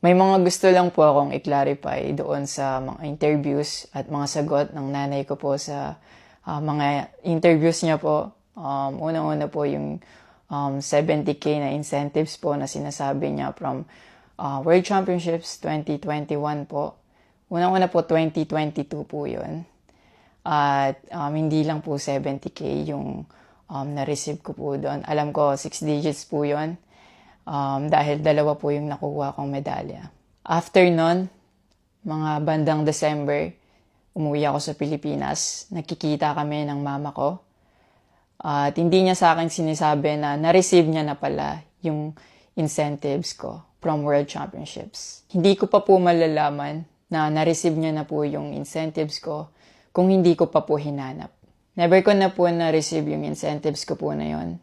May mga gusto lang po akong i-clarify doon sa mga interviews at mga sagot ng nanay ko po sa mga interviews niya po. Unang-una po yung 70K na incentives po na sinasabi niya from World Championships 2021 po. Unang-una po 2022 po yun. At hindi lang po 70K yung na-receive ko po doon. Alam ko 6 digits po yun. Dahil dalawa po yung nakuha kong medalya. After nun, mga bandang December, umuwi ako sa Pilipinas. Nakikita kami ng mama ko. At hindi niya sa akin sinasabi na na-receive niya na pala yung incentives ko from World Championships. Hindi ko pa po malalaman na na-receive niya na po yung incentives ko kung hindi ko pa po hinanap. Never ko na po na-receive yung incentives ko po na yon.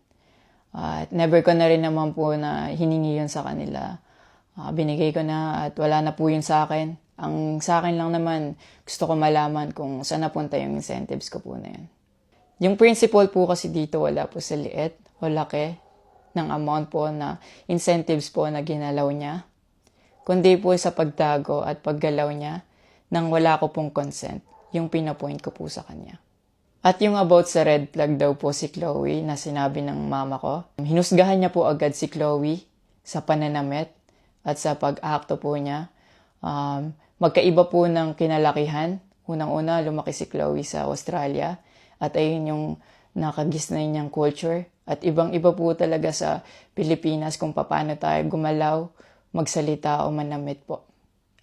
At never ko na rin naman po na hiningi yun sa kanila. Binigay ko na at wala na po yun sa akin. Ang sa akin lang naman, gusto ko malaman kung saan napunta yung incentives ko po na yun. Yung principle po kasi dito wala po sa liit o laki ng amount po na incentives po na ginalaw niya. Kundi po sa pagtago at paggalaw niya nang wala ko pong consent, yung pinapoint ko po sa kanya. At yung about sa red flag daw po si Chloe na sinabi ng mama ko, hinusgahan niya po agad si Chloe sa pananamit at sa pag-akto po niya. Magkaiba po ng kinalakihan. Unang-una, lumaki si Chloe sa Australia at ayun yung nakagisnay niyang culture. At ibang-iba po talaga sa Pilipinas kung paano tayo gumalaw, magsalita o manamit po.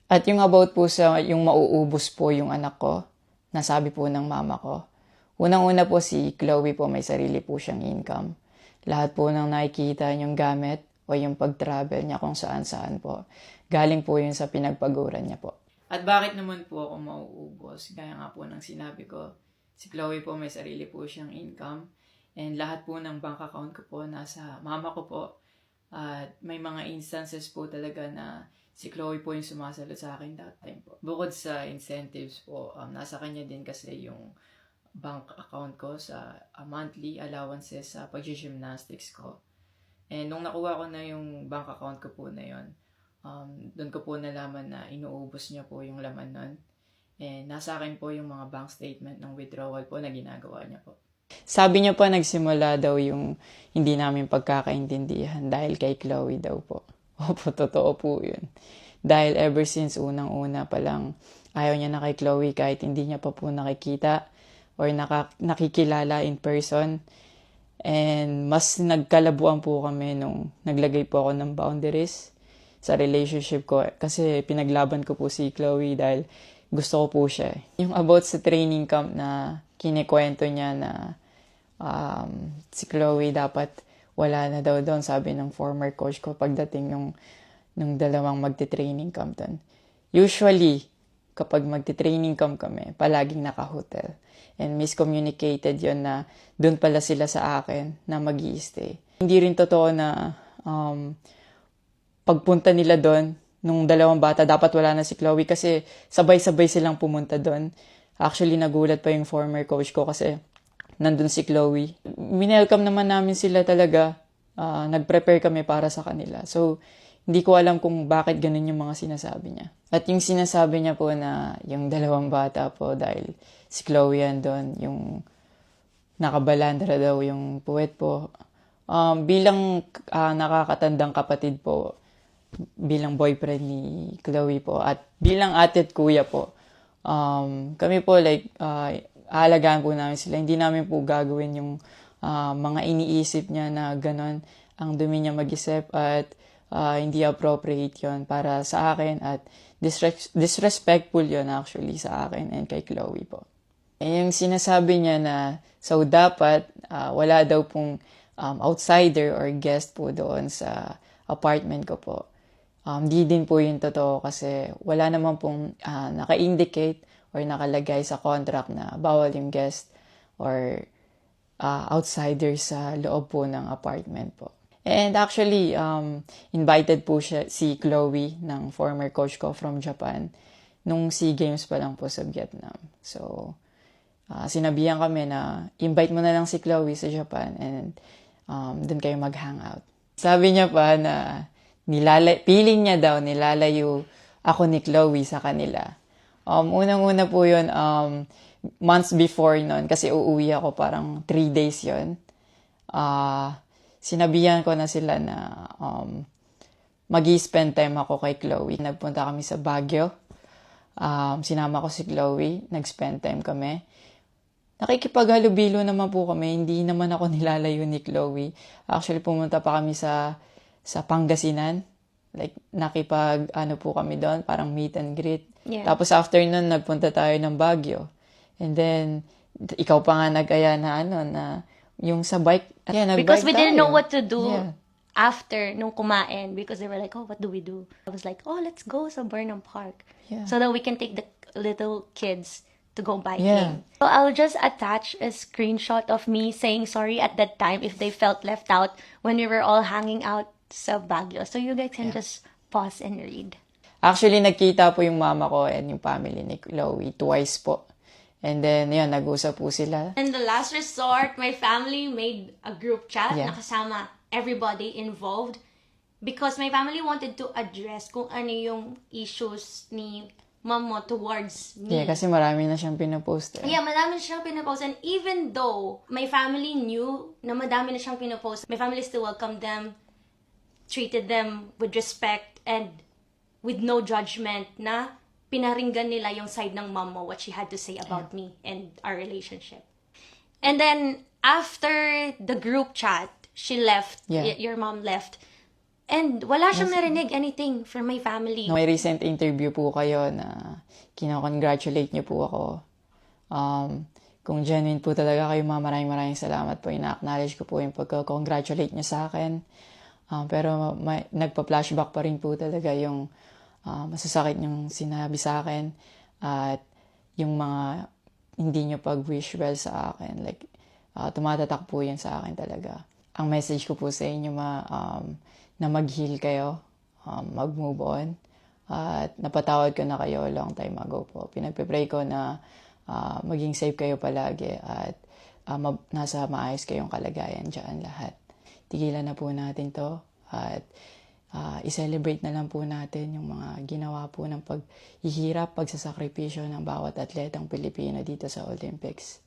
At yung about po sa yung mauubos po yung anak ko, nasabi po ng mama ko. Unang-una po si Chloe po may sarili po siyang income. Lahat po ng nakikita niyong gamit o yung pag-travel niya kung saan-saan po. Galing po yun sa pinagpaguran niya po. At bakit naman po ako mauubos? Gaya nga po ng sinabi ko, si Chloe po may sarili po siyang income. And lahat po ng bank account ko po nasa mama ko po. At may mga instances po talaga na si Chloe po yung sumasagot sa akin that time po. Bukod sa incentives po, nasa kanya din kasi yung bank account ko sa monthly allowances sa pag-gymnastics ko. And nung nakuha ko na yung bank account ko po na yun, doon ko po nalaman na inuubos niya po yung laman nun. And nasa akin po yung mga bank statement ng withdrawal po na ginagawa niya po. Sabi niya pa nagsimula daw yung hindi namin pagkakaintindihan dahil kay Chloe daw po. Opo, totoo po yun. Dahil ever since unang-una pa lang, ayaw niya na kay Chloe kahit hindi niya pa po nakikita or nakikilala in person. And mas nagkalabuan po kami nung naglagay po ako ng boundaries sa relationship ko. Kasi pinaglaban ko po si Chloe dahil gusto ko po siya. Yung about sa training camp na kinikwento niya na si Chloe dapat wala na daw doon, sabi ng former coach ko pagdating nung dalawang magte-training camp doon. Usually, kapag magte-training camp kami, palaging naka-hotel. And miscommunicated yon na doon pala sila sa akin na mag-i-stay. Hindi rin totoo na pagpunta nila doon, nung dalawang bata, dapat wala na si Chloe kasi sabay-sabay silang pumunta doon. Actually, nagulat pa yung former coach ko kasi nandun si Chloe. Minelcome naman namin sila talaga. Nag-prepare kami para sa kanila. So, hindi ko alam kung bakit ganun yung mga sinasabi niya. At yung sinasabi niya po na yung dalawang bata po dahil si Chloe yan doon, yung nakabalandra daw yung puwet po. Bilang nakakatandang kapatid po, bilang boyfriend ni Chloe po, at bilang ate at kuya po, kami po aalagaan po namin sila. Hindi namin po gagawin yung mga iniisip niya na ganon. Ang dumi niya mag-isip at hindi appropriate yon para sa akin at disrespectful yon actually sa akin and kay Chloe po. Yung sinasabi niya na so dapat wala daw pong outsider or guest po doon sa apartment ko po. Di din po yung totoo kasi wala naman pong naka-indicate or nakalagay sa contract na bawal yung guest or outsider sa loob po ng apartment po. And actually, invited po si Chloe ng former coach ko from Japan nung SEA Games pa lang po sa Vietnam. So, sinabihan kami na invite mo na lang si Chloe sa Japan and doon kayo mag-hangout. Sabi niya pa na feeling niya daw, nilalayo ako ni Chloe sa kanila. Unang-una po yun, months before nun, kasi uuwi ako parang 3 days yun. Sinabihan ko na sila na mag-i-spend time ako kay Chloe. Nagpunta kami sa Baguio. Sinama ko si Chloe, nag-spend time kami. Nakikipaghalubilo naman po kami, hindi naman ako nilalayo ni Chloe. Actually, pumunta pa kami sa Pangasinan. Like, po kami doon, parang meet and greet. Yeah. Tapos after nun, nagpunta tayo ng Baguio. And then, ikaw pa nga nag-aya na yung sa bike. Yeah, Because we didn't know tayo. what to do Yeah. after nung kumain, because they were like, oh, what do we do? I was like, oh, let's go sa Burnham Park. Yeah. So that we can take the little kids to go biking. Yeah. So I'll just attach a screenshot of me saying sorry at that time if they felt left out when we were all hanging out sa Baguio. So you guys can just pause and read. Actually, nagkita po yung mama ko and yung family ni Chloe twice po. And then, yun, nag-usap po sila. And the last resort, my family made a group chat Yeah. na kasama everybody involved because my family wanted to address kung ano yung issues ni mom mo towards me. Yeah, kasi marami na siyang pinapost. Yeah, madami na siyang pinapost. And even though my family knew na madami na siyang pinapost, my family still welcomed them, treated them with respect and with no judgment na pinaringgan nila yung side ng mom mo, what she had to say about me and our relationship. And then, after the group chat, she left, your mom left, and wala siyang narinig anything from my family. May recent interview po kayo na kinakongratulate niyo po ako. Kung genuine po talaga kayo, maraming salamat po. Ina-acknowledge ko po yung pagka-congratulate niyo sa akin. Pero nagpa-flashback pa rin po talaga yung masasakit yung sinabi sa akin at yung mga hindi nyo pag-wish well sa akin. Like, tumatatak po yan sa akin talaga. Ang message ko po sa inyo na mag-heal kayo, mag-move on, at napatawad ko na kayo long time ago po. Pinagpe-pray ko na maging safe kayo palagi at nasa maayos kayong kalagayan dyan lahat. Tigilan na po natin to at i-celebrate na lang po natin yung mga ginawa po ng paghihirap, pagsasakripisyo ng bawat atletang Pilipino dito sa Olympics.